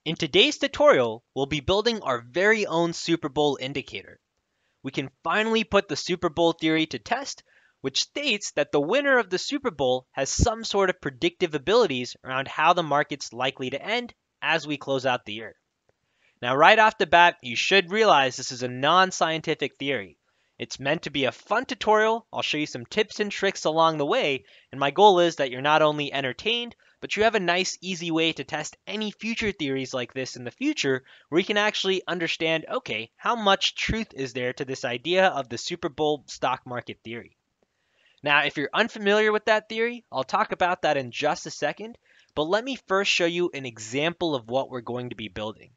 In today's tutorial, we'll be building our very own Super Bowl indicator. We can finally put the Super Bowl theory to test, which states that the winner of the Super Bowl has some sort of predictive abilities around how the market's likely to end as we close out the year. Now, right off the bat, you should realize this is a non-scientific theory. It's meant to be a fun tutorial. I'll show you some tips and tricks along the way, and my goal is that you're not only entertained, but you have a nice, easy way to test any future theories like this in the future, where you can actually understand, okay, how much truth is there to this idea of the Super Bowl stock market theory. Now, if you're unfamiliar with that theory, I'll talk about that in just a second, but let me first show you an example of what we're going to be building.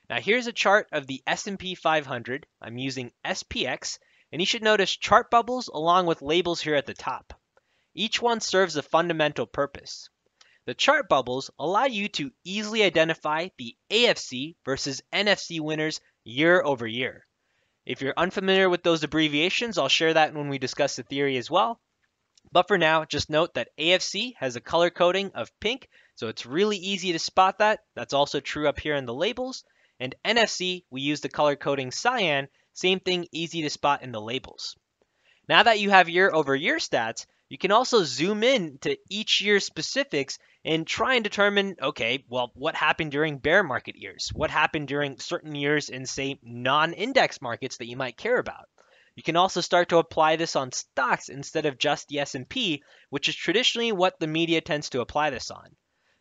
Now here's a chart of the S&P 500. I'm using SPX, and you should notice chart bubbles along with labels here at the top. Each one serves a fundamental purpose. The chart bubbles allow you to easily identify the AFC versus NFC winners year over year. If you're unfamiliar with those abbreviations, I'll share that when we discuss the theory as well. But for now, just note that AFC has a color coding of pink, so it's really easy to spot that. That's also true up here in the labels. And NFC, we use the color coding cyan, same thing, easy to spot in the labels. Now that you have year over year stats, you can also zoom in to each year's specifics and try and determine, okay, well, what happened during bear market years? What happened during certain years in, say, non-index markets that you might care about? You can also start to apply this on stocks instead of just the S&P, which is traditionally what the media tends to apply this on.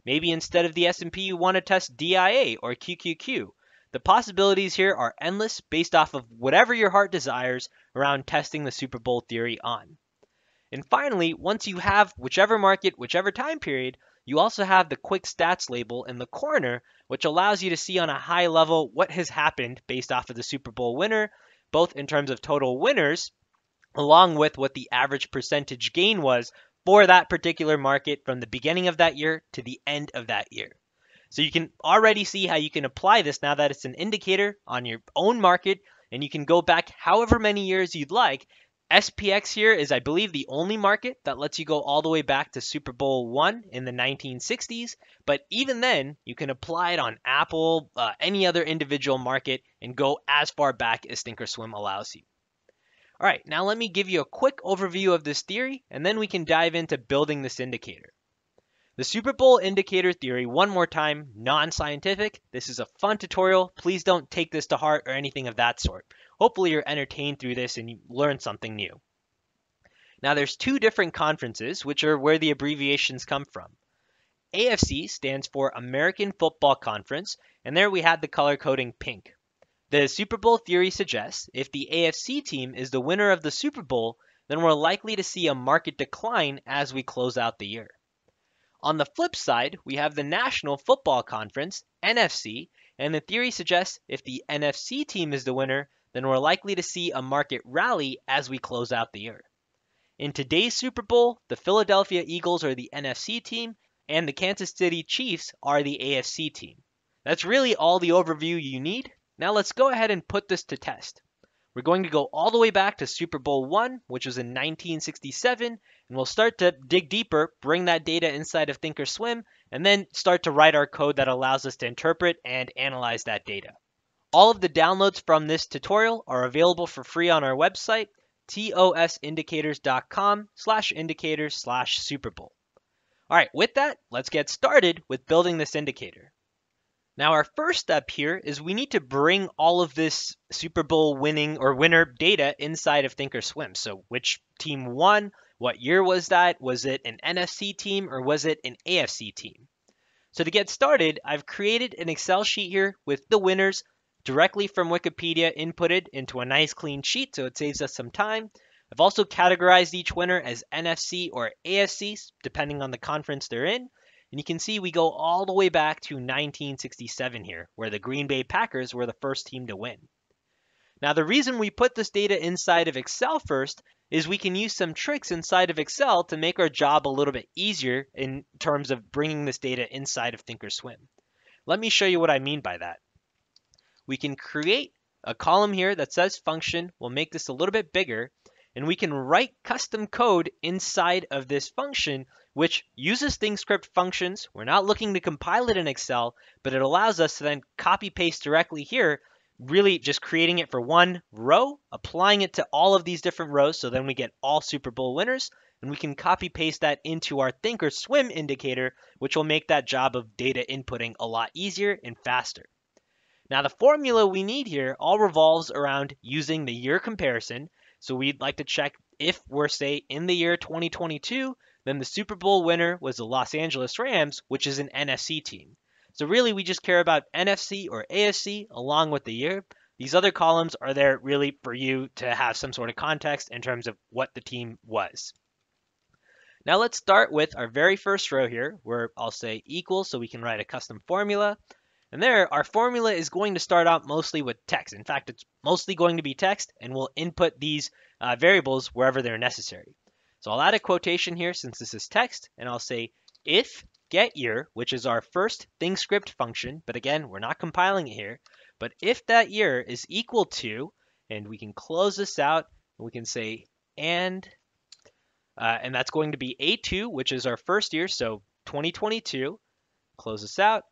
Maybe instead of the S&P, you want to test DIA or QQQ. The possibilities here are endless based off of whatever your heart desires around testing the Super Bowl theory on. And finally, once you have whichever market, whichever time period, you also have the quick stats label in the corner, which allows you to see on a high level what has happened based off of the Super Bowl winner, both in terms of total winners, along with what the average percentage gain was for that particular market from the beginning of that year to the end of that year. So you can already see how you can apply this now that it's an indicator on your own market, and you can go back however many years you'd like. SPX here is, I believe, the only market that lets you go all the way back to Super Bowl I in the 1960s. But even then, you can apply it on Apple, any other individual market, and go as far back as ThinkOrSwim allows you. All right, now let me give you a quick overview of this theory, and then we can dive into building this indicator. The Super Bowl indicator theory, one more time, non-scientific. This is a fun tutorial. Please don't take this to heart or anything of that sort. Hopefully you're entertained through this and you learn something new. Now there's two different conferences, which are where the abbreviations come from. AFC stands for American Football Conference, and there we had the color coding pink. The Super Bowl theory suggests if the AFC team is the winner of the Super Bowl, then we're likely to see a market decline as we close out the year. On the flip side, we have the National Football Conference, NFC, and the theory suggests if the NFC team is the winner, then we're likely to see a market rally as we close out the year. In today's Super Bowl, the Philadelphia Eagles are the NFC team, and the Kansas City Chiefs are the AFC team. That's really all the overview you need. Now let's go ahead and put this to test. We're going to go all the way back to Super Bowl I, which was in 1967, and we'll start to dig deeper, bring that data inside of ThinkOrSwim, and then start to write our code that allows us to interpret and analyze that data. All of the downloads from this tutorial are available for free on our website, tosindicators.com/indicators/Super Bowl. All right, with that, let's get started with building this indicator. Now our first step here is we need to bring all of this Super Bowl winning or winner data inside of ThinkOrSwim. So which team won? What year was that? Was it an NFC team or was it an AFC team? So to get started, I've created an Excel sheet here with the winners directly from Wikipedia inputted into a nice clean sheet, so it saves us some time. I've also categorized each winner as NFC or AFC, depending on the conference they're in. And you can see we go all the way back to 1967 here, where the Green Bay Packers were the first team to win. Now, the reason we put this data inside of Excel first is we can use some tricks inside of Excel to make our job a little bit easier in terms of bringing this data inside of ThinkOrSwim. Let me show you what I mean by that. We can create a column here that says function. We'll make this a little bit bigger. and we can write custom code inside of this function, which uses ThinkScript functions. We're not looking to compile it in Excel, but it allows us to then copy paste directly here, really just creating it for one row, applying it to all of these different rows, so then we get all Super Bowl winners, and we can copy paste that into our ThinkOrSwim indicator, which will make that job of data inputting a lot easier and faster. Now the formula we need here all revolves around using the year comparison. So we'd like to check if we're, say, in the year 2022, then the Super Bowl winner was the Los Angeles Rams, which is an NFC team. So really we just care about NFC or AFC along with the year. These other columns are there really for you to have some sort of context in terms of what the team was. Now let's start with our very first row here, where I'll say equal so we can write a custom formula. And there, our formula is going to start out mostly with text. In fact, it's mostly going to be text, and we'll input these variables wherever they're necessary. So I'll add a quotation here since this is text, and I'll say if getYear, which is our first ThinkScript function, but again, we're not compiling it here, but if that year is equal to, and we can close this out, and we can say and that's going to be A2, which is our first year, so 2022, close this out.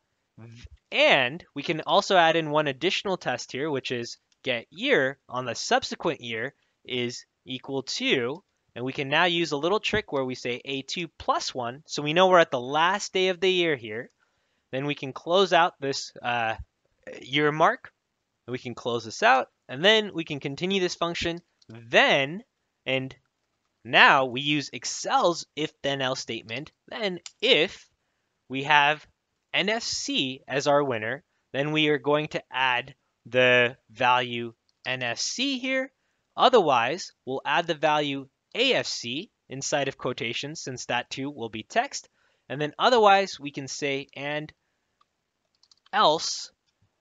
And we can also add in one additional test here, which is getYear on the subsequent year is equal to, and we can now use a little trick where we say A2 plus 1, so we know we're at the last day of the year here. Then we can close out this year mark, and we can close this out, and then we can continue this function. Then, and now we use Excel's if-then-else statement. Then if we have NFC as our winner, then we are going to add the value NFC here. Otherwise, we'll add the value AFC inside of quotations, since that too will be text. And then otherwise, we can say and else,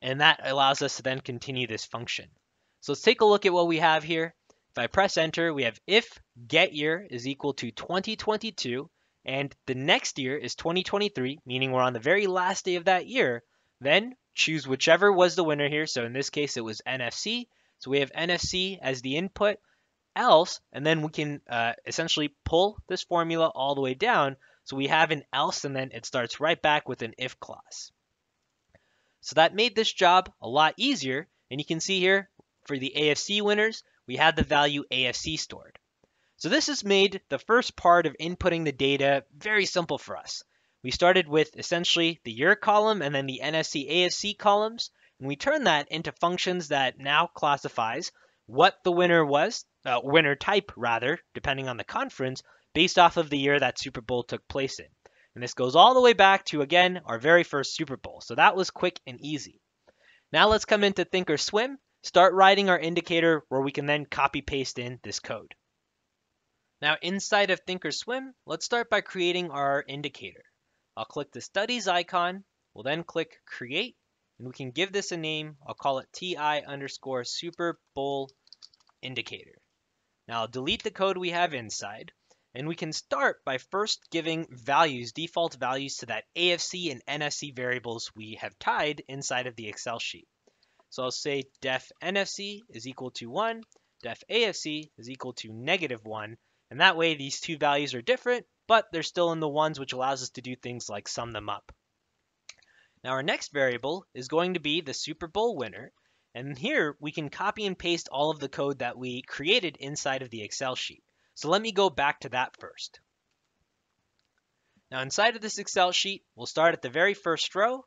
and that allows us to then continue this function. So let's take a look at what we have here. If I press enter, we have if getYear is equal to 2022, and the next year is 2023, meaning we're on the very last day of that year, then choose whichever was the winner here. So in this case, it was NFC. So we have NFC as the input, else, and then we can essentially pull this formula all the way down. So we have an else, and then it starts right back with an if clause. So that made this job a lot easier. And you can see here for the AFC winners, we had the value AFC stored. So this has made the first part of inputting the data very simple for us. We started with essentially the year column and then the NFC AFC columns, and we turned that into functions that now classifies what the winner was, winner type rather, depending on the conference, based off of the year that Super Bowl took place in. And this goes all the way back to, again, our very first Super Bowl. So that was quick and easy. Now let's come into ThinkOrSwim, start writing our indicator where we can then copy paste in this code. Now inside of ThinkOrSwim, let's start by creating our indicator. I'll click the studies icon, we'll then click create, and we can give this a name. I'll call it TI_Super Bowl indicator. Now I'll delete the code we have inside, and we can start by first giving values, default values to that AFC and NFC variables we have tied inside of the Excel sheet. So I'll say def NFC is equal to 1, def AFC is equal to -1, and that way these two values are different, but they're still in the ones, which allows us to do things like sum them up. Now our next variable is going to be the Super Bowl winner, and here we can copy and paste all of the code that we created inside of the Excel sheet. So let me go back to that first. Now inside of this Excel sheet, we'll start at the very first row,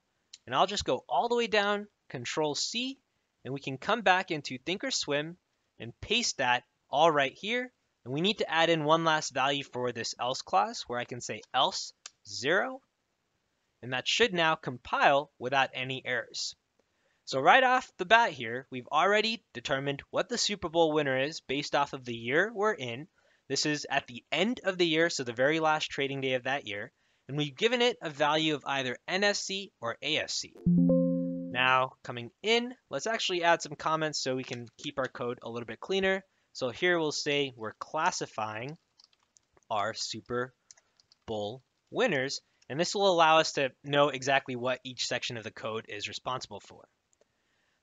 and I'll just go all the way down, Control C, and we can come back into ThinkOrSwim and paste that all right here. And we need to add in one last value for this else clause, where I can say else 0, and that should now compile without any errors. So right off the bat here, we've already determined what the Super Bowl winner is based off of the year we're in. This is at the end of the year, so the very last trading day of that year, and we've given it a value of either NFC or AFC. Now coming in, let's actually add some comments so we can keep our code a little bit cleaner. So here we'll say we're classifying our Super Bowl winners, and this will allow us to know exactly what each section of the code is responsible for.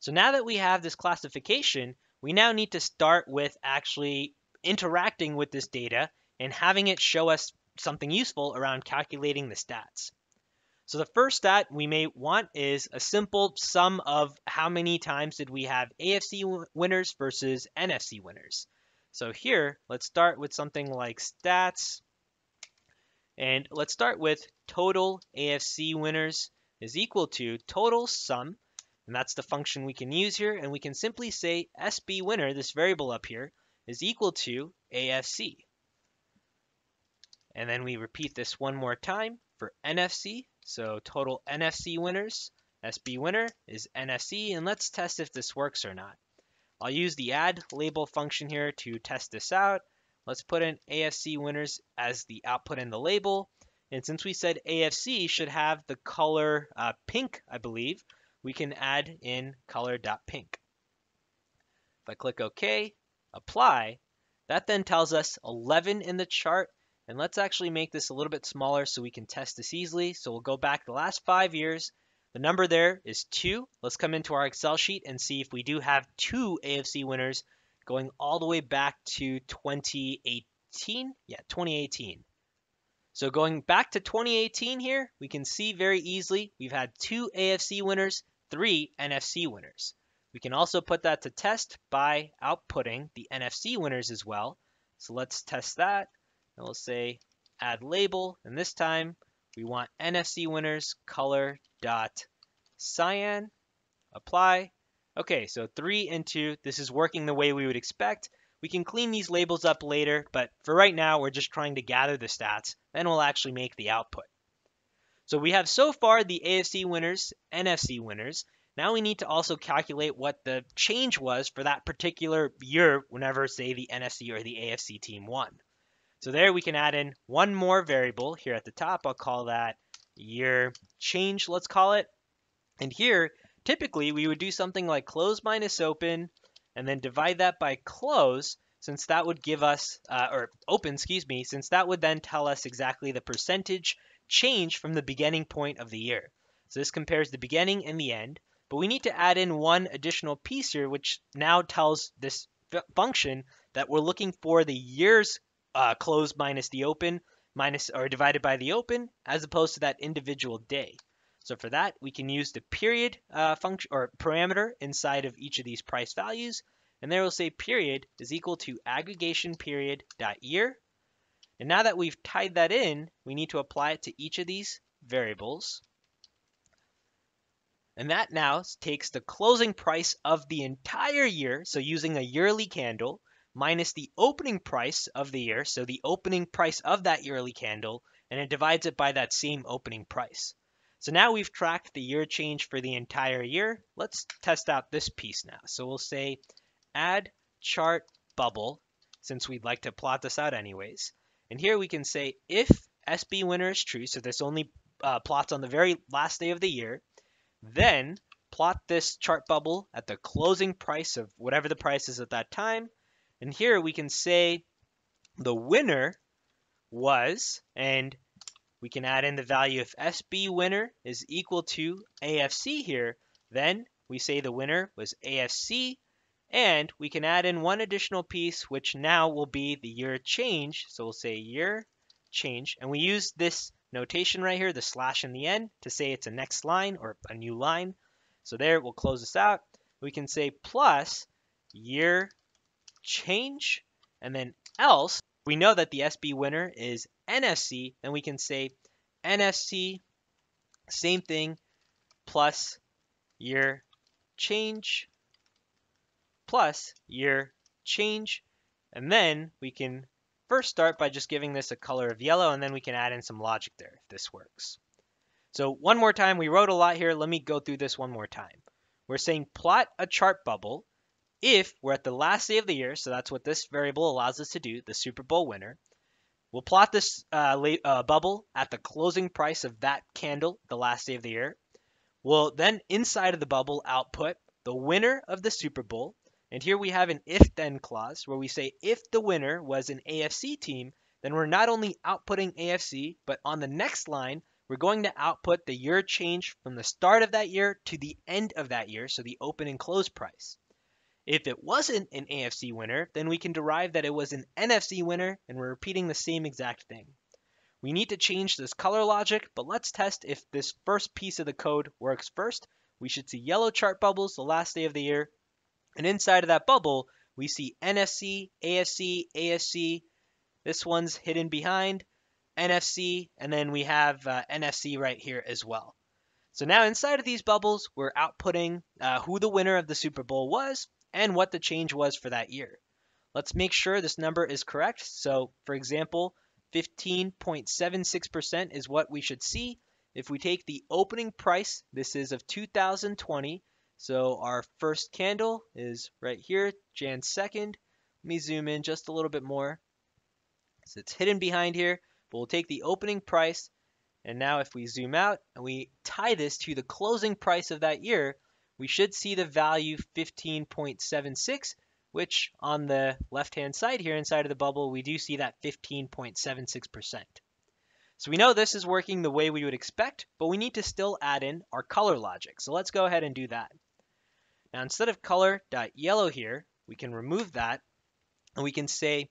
So now that we have this classification, we now need to start with actually interacting with this data and having it show us something useful around calculating the stats. So the first stat we may want is a simple sum of how many times did we have AFC winners versus NFC winners. So here, let's start with something like stats. And let's start with total AFC winners is equal to total sum. And that's the function we can use here. And we can simply say SB winner, this variable up here, is equal to AFC. And then we repeat this one more time for NFC. So total NFC winners, SB winner is NFC. And let's test if this works or not. I'll use the add label function here to test this out. Let's put in AFC winners as the output in the label. And since we said AFC should have the color pink, I believe, we can add in color.pink. If I click OK, apply, that then tells us 11 in the chart. And let's actually make this a little bit smaller so we can test this easily. So we'll go back the last 5 years. The number there is 2. Let's come into our Excel sheet and see if we do have 2 AFC winners going all the way back to 2018. Yeah, 2018. So going back to 2018 here, we can see very easily we've had 2 AFC winners, 3 NFC winners. We can also put that to test by outputting the NFC winners as well. So let's test that. And we'll say add label. And this time we want NFC winners color dot cyan. Apply. Okay, so 3 and 2. This is working the way we would expect. We can clean these labels up later, but for right now, we're just trying to gather the stats. Then we'll actually make the output. So we have so far the AFC winners, NFC winners. Now we need to also calculate what the change was for that particular year whenever, say, the NFC or the AFC team won. So there we can add in one more variable here at the top. I'll call that year change, let's call it. And here, typically, we would do something like close minus open, and then divide that by close, since that would give us, or open, excuse me, since that would then tell us exactly the percentage change from the beginning point of the year. So this compares the beginning and the end, but we need to add in one additional piece here, which now tells this function that we're looking for the year's close minus the open, minus or divided by the open, as opposed to that individual day. So for that, we can use the period function or parameter inside of each of these price values. And there we'll say period is equal to aggregation period dot year. And now that we've tied that in, we need to apply it to each of these variables. And that now takes the closing price of the entire year, so using a yearly candle, minus the opening price of the year, so the opening price of that yearly candle, and it divides it by that same opening price. So now we've tracked the year change for the entire year. Let's test out this piece now. So we'll say add chart bubble, since we'd like to plot this out anyways. And here we can say if SB winner is true, so this only plots on the very last day of the year, then plot this chart bubble at the closing price of whatever the price is at that time. And here we can say the winner was, and we can add in the value if SB winner is equal to AFC here, then we say the winner was AFC, and we can add in one additional piece, which now will be the year change. So we'll say year change, and we use this notation right here, the slash in the end, to say it's a next line or a new line. So there, we'll close this out. We can say plus year change, and then else, we know that the SB winner is NFC, and we can say NFC, same thing, plus year change, plus year change, and then we can first start by just giving this a color of yellow, and then we can add in some logic there if this works. So one more time, we wrote a lot here. Let me go through this one more time. We're saying plot a chart bubble if we're at the last day of the year, so that's what this variable allows us to do, the Super Bowl winner. We'll plot this bubble at the closing price of that candle, the last day of the year. We'll then, inside of the bubble, output the winner of the Super Bowl. And here we have an if-then clause where we say if the winner was an AFC team, then we're not only outputting AFC, but on the next line, we're going to output the year change from the start of that year to the end of that year, so the open and close price. If it wasn't an AFC winner, then we can derive that it was an NFC winner, and we're repeating the same exact thing. We need to change this color logic, but let's test if this first piece of the code works first. We should see yellow chart bubbles the last day of the year, and inside of that bubble, we see NFC, AFC, AFC. This one's hidden behind NFC, and then we have NFC right here as well. So now inside of these bubbles, we're outputting who the winner of the Super Bowl was and what the change was for that year. Let's make sure this number is correct. So for example, 15.76% is what we should see. If we take the opening price, this is of 2020. So our first candle is right here, Jan 2nd. Let me zoom in just a little bit more. So it's hidden behind here, but we'll take the opening price. And now if we zoom out and we tie this to the closing price of that year, we should see the value 15.76, which on the left-hand side here inside of the bubble, we do see that 15.76%. So we know this is working the way we would expect, but we need to still add in our color logic. So let's go ahead and do that. Now instead of color.yellow here, we can remove that and we can say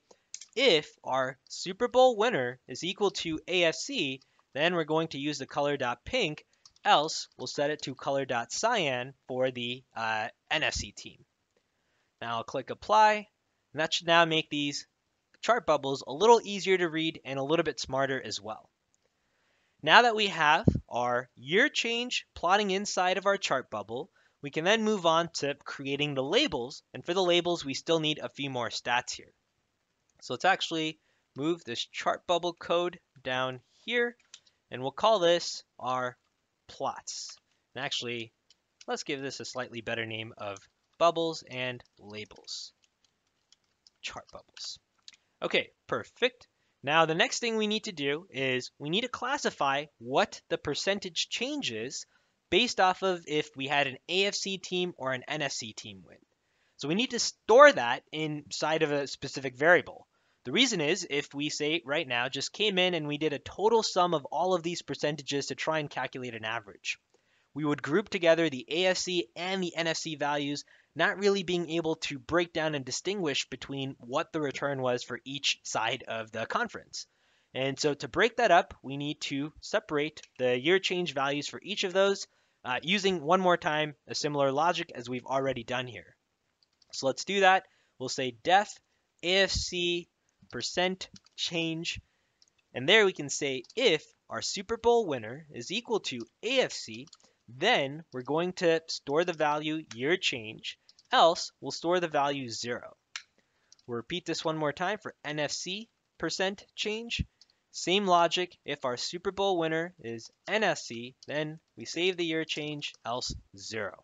if our Super Bowl winner is equal to AFC, then we're going to use the color.pink, else we'll set it to color.cyan for the NFC team. Now I'll click apply, and that should now make these chart bubbles a little easier to read and a little bit smarter as well. Now that we have our year change plotting inside of our chart bubble, we can then move on to creating the labels, and for the labels we still need a few more stats here. So let's actually move this chart bubble code down here, and we'll call this our plots. And actually, let's give this a slightly better name of bubbles and labels. Chart bubbles. Okay, perfect. Now the next thing we need to do is we need to classify what the percentage change is based off of if we had an AFC team or an NFC team win. So we need to store that inside of a specific variable. The reason is if we say right now just came in and we did a total sum of all of these percentages to try and calculate an average, we would group together the AFC and the NFC values, not really being able to break down and distinguish between what the return was for each side of the conference. And so to break that up, we need to separate the year change values for each of those using one more time a similar logic as we've already done here. So let's do that. We'll say def AFC percent change, and there we can say if our Super Bowl winner is equal to AFC, then we're going to store the value year change, else we'll store the value 0. We'll repeat this one more time for NFC percent change. Same logic, if our Super Bowl winner is NFC, then we save the year change, else 0.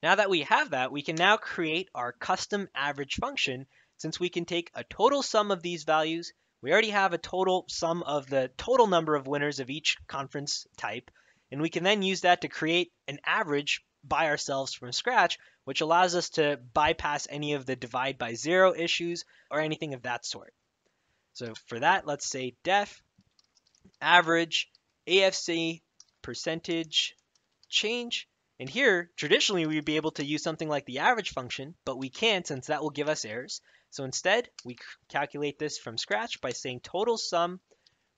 Now that we have that, we can now create our custom average function. Since we can take a total sum of these values, we already have a total sum of the total number of winners of each conference type, and we can then use that to create an average by ourselves from scratch, which allows us to bypass any of the divide by 0 issues or anything of that sort. So for that, let's say def average AFC percentage change. And here, traditionally, we'd be able to use something like the average function, but we can't since that will give us errors. So instead, we calculate this from scratch by saying total sum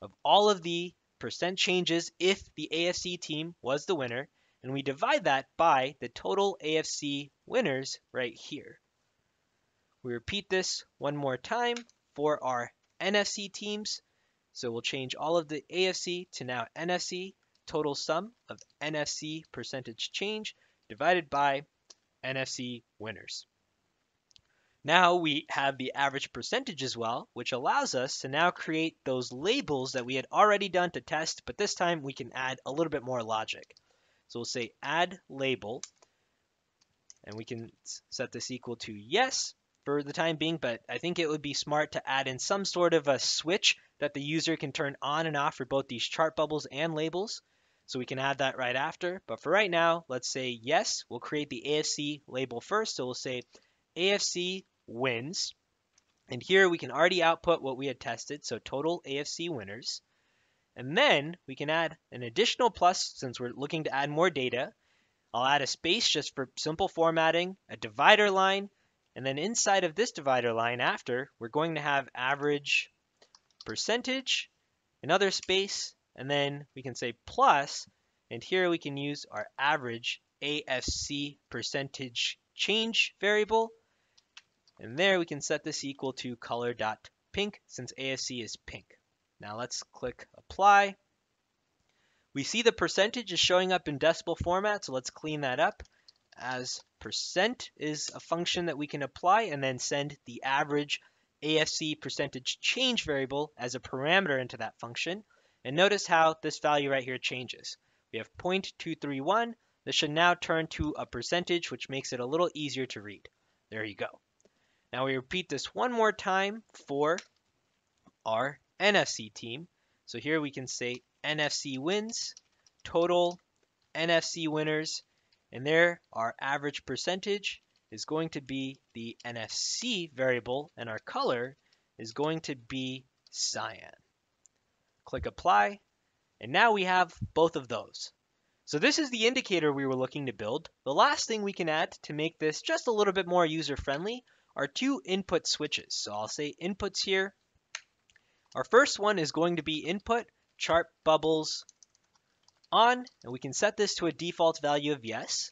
of all of the percent changes if the AFC team was the winner, and we divide that by the total AFC winners right here. We repeat this one more time for our NFC teams. So we'll change all of the AFC to now NFC. Total sum of NFC percentage change divided by NFC winners. Now we have the average percentage as well, which allows us to now create those labels that we had already done to test, but this time we can add a little bit more logic. So we'll say add label, and we can set this equal to yes for the time being, but I think it would be smart to add in some sort of a switch that the user can turn on and off for both these chart bubbles and labels. So we can add that right after. But for right now, let's say yes. We'll create the AFC label first. So we'll say AFC wins. And here we can already output what we had tested. So total AFC winners. And then we can add an additional plus since we're looking to add more data. I'll add a space just for simple formatting, a divider line, and then inside of this divider line after, we're going to have average percentage, another space, and then we can say plus, and here we can use our average AFC percentage change variable, and there we can set this equal to color.pink since AFC is pink. Now let's click apply. We see the percentage is showing up in decimal format, so let's clean that up. As percent is a function that we can apply and then send the average AFC percentage change variable as a parameter into that function. And notice how this value right here changes. We have 0.231. This should now turn to a percentage, which makes it a little easier to read. There you go. Now we repeat this one more time for our NFC team. So here we can say NFC wins, total NFC winners, and there our average percentage is going to be the NFC variable, and our color is going to be cyan. Click apply, and now we have both of those. So this is the indicator we were looking to build. The last thing we can add to make this just a little bit more user-friendly are two input switches. So I'll say inputs here. Our first one is going to be input chart bubbles on, and we can set this to a default value of yes.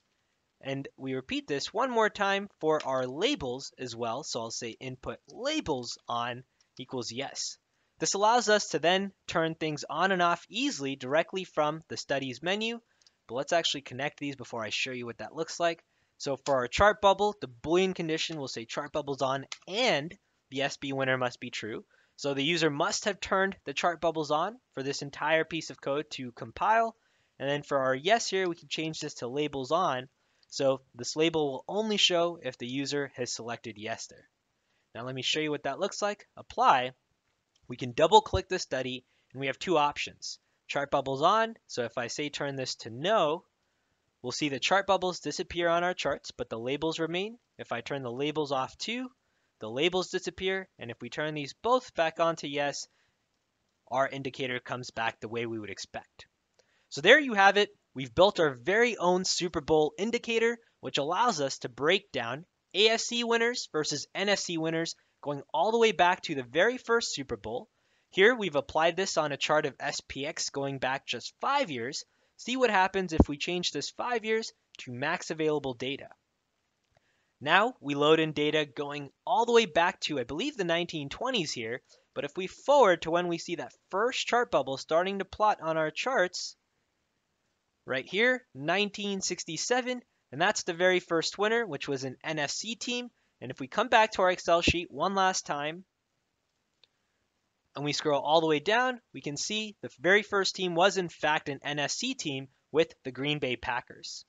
And we repeat this one more time for our labels as well. So I'll say input labels on equals yes. This allows us to then turn things on and off easily directly from the studies menu. But let's actually connect these before I show you what that looks like. So for our chart bubble, the Boolean condition will say chart bubbles on and the SB winner must be true. So the user must have turned the chart bubbles on for this entire piece of code to compile. And then for our yes here, we can change this to labels on. So this label will only show if the user has selected yes there. Now let me show you what that looks like. Apply. We can double click the study and we have two options. Chart bubbles on. So if I say turn this to no, we'll see the chart bubbles disappear on our charts, but the labels remain. If I turn the labels off too, the labels disappear. And if we turn these both back on to yes, our indicator comes back the way we would expect. So there you have it. We've built our very own Super Bowl indicator, which allows us to break down AFC winners versus NFC winners going all the way back to the very first Super Bowl. Here we've applied this on a chart of SPX going back just 5 years. See what happens if we change this 5 years to max available data. Now we load in data going all the way back to, I believe, the 1920s here. But if we forward to when we see that first chart bubble starting to plot on our charts, right here, 1967, and that's the very first winner, which was an NFC team. And if we come back to our Excel sheet one last time, and we scroll all the way down, we can see the very first team was in fact an NFC team with the Green Bay Packers.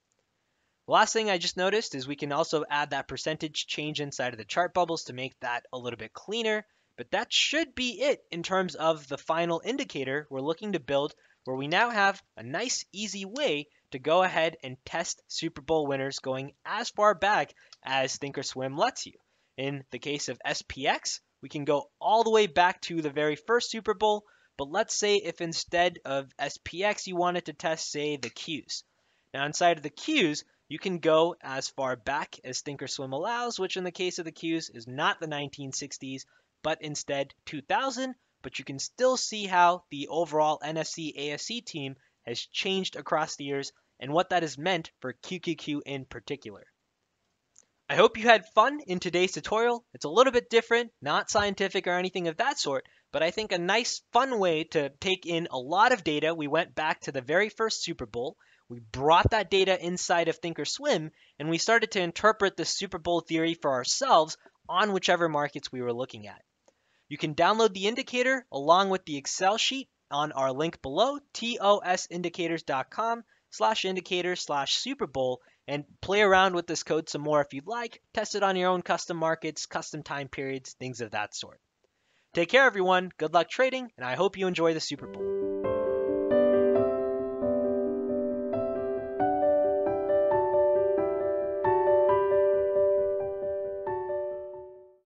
The last thing I just noticed is we can also add that percentage change inside of the chart bubbles to make that a little bit cleaner. But that should be it in terms of the final indicator we're looking to build, where we now have a nice, easy way to go ahead and test Super Bowl winners going as far back as ThinkOrSwim lets you. In the case of SPX, we can go all the way back to the very first Super Bowl, but let's say if instead of SPX you wanted to test, say, the Qs. Now inside of the Qs, you can go as far back as ThinkOrSwim allows, which in the case of the Qs is not the 1960s, but instead 2000, but you can still see how the overall NFC AFC team has changed across the years and what that has meant for QQQ in particular. I hope you had fun in today's tutorial. It's a little bit different, not scientific or anything of that sort, but I think a nice fun way to take in a lot of data. We went back to the very first Super Bowl. We brought that data inside of ThinkOrSwim, and we started to interpret the Super Bowl theory for ourselves on whichever markets we were looking at. You can download the indicator along with the Excel sheet on our link below, tosindicators.com/indicator/Super Bowl, and play around with this code some more if you'd like. Test it on your own custom markets, custom time periods, things of that sort. Take care, everyone. Good luck trading, and I hope you enjoy the Super Bowl.